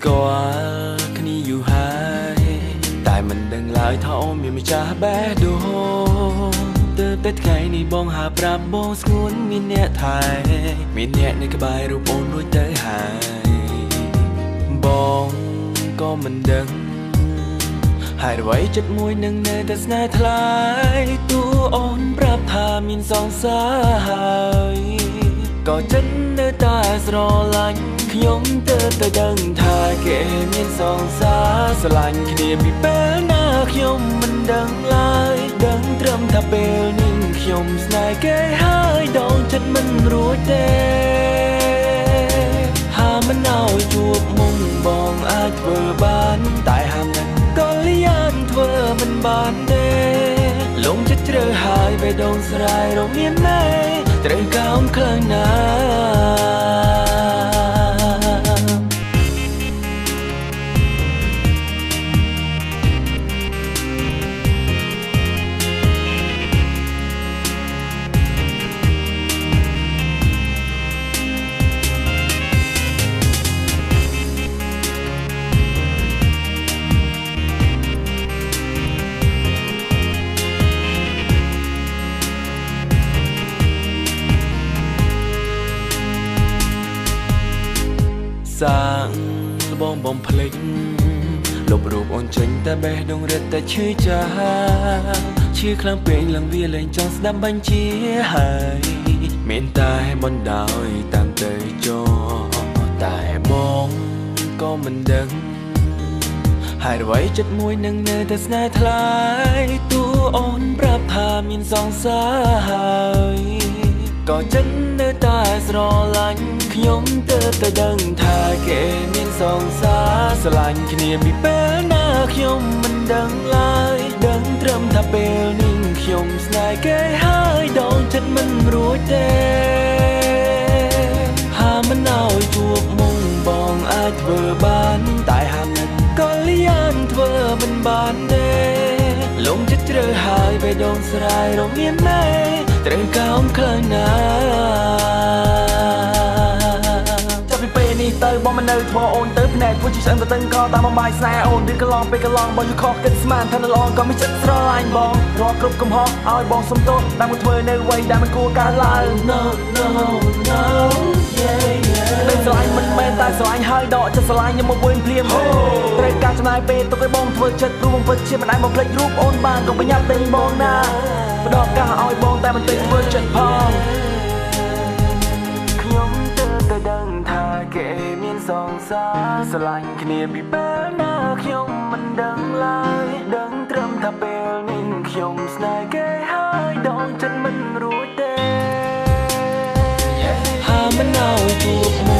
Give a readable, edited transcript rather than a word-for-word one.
ស្គាល់គ្នាយូរហើយតែមិនដឹងឡើយថាអូនមានម្ចាស់បេះដូងទើបតែថ្ងៃនេះបងហាប្រាប់បងស្ងួនមានអ្នកថែមានអ្នកនៅក្បែររូបអូនរួចទៅហើយបងក៏មិនដឹងហើយអ្វីចិត្តមួយនឹងនៅតែស្នេហ៍ថ្លៃទូអូនប្រាប់ថាមានសង្សារហើយក៏ចិត្តនៅតែស្រឡាញ់ខ្ញុំទើបតែដឹងថាគេមានសង្សារស្រឡាញ់គ្នាពីពេលណាខ្ញុំមិនដឹងឡើយដឹងត្រឹមថាពេលនេះខ្ញុំស្នេហ៍គេហើយដងចិត្តមិនរួចទេហាមិនឲ្យជួបមុំបងអាចធ្វើបានតែហាមនឹងក៏លៀនធ្វើមិនបានទេលងចិត្តជ្រៅហើយបេះដូងស្រ័យរមានណែត្រូវកោមខ្លាំងណាសាងលបងបំភ្លេចលុបរូបអូនចេញតែបេះដូងរឹតតែឈឺចាឈឺខ្លាំងពេកឡើងវាលែងចង់ស្ដាប់បញ្ជាហើយមានតែបណ្ដោយតាមទៅចោតែបងក៏មិនដឹងហើយអ្វីចិត្តមួយនឹងនៅតែស្នេហ៍ថ្លៃទូអូនប្រាប់ថាមានសង្សារហើយក៏ចិត្តនៅតែស្រឡាញ់ខ្ញុំទើបតែដឹងថាគេមានសង្សារស្រឡាញ់គ្នាពីពេលណាខ្ញុំមិនដឹងឡើយដឹងត្រឹមថាពេលនេះខ្ញុំស្នេហ៍គេហើយដងចិត្តមិនរួចទេហាមិនឲ្យជួបមុំបងអាចធ្វើបានតែហាមិនក៏លៀនធ្វើមិនបានទេលងចិត្តជ្រៅហើយបេះដូងស្រ័យរមានណែត្រូវកោមខ្លាំងណាចាប់ពីពេលនេះទៅបងមិននៅធ្វើអូនទៅភ្នែកធ្វើជាឆ្អឹងទៅតឹងកតាមបំបាយស្នេហ៍អូនឬកន្លងពេលកន្លងបងយូរខកគិតស្មានថានៅល្អក៏មានចិត្តស្រឡាញ់បងរាល់គ្រប់កំហុសឲ្យបងសុំទោសដែលមកធ្វើនៅអ្វីដែលមិនគួរកើតឡើង No no no yeah yeah មិនស្រឡាញ់មិនមែនតែស្រឡាញ់ហើយដកចិត្តស្រឡាញ់ខ្ញុំមកវិញភ្លាមត្រូវការចំណាយពេលទុកឲ្យបងធ្វើចិត្តព្រោះបងពិតជាមិនអាចបំភ្លេចរូបអូនបានកុំប្រញាប់ទិញបងណាផ្ដោតកាសឲ្យបងតែមិនទិញធ្វើចិត្តផងខ្ញុំទើបតែដឹងថាគេមានសង្សារស្រឡាញ់គ្នាពីពេលណាខ្ញុំមិនដឹងឡើយដឹងត្រឹមថាពេលនេះខ្ញុំស្នេហ៍គេហើយដងចិត្តមិនរួចទេហាមិនឲ្យជួប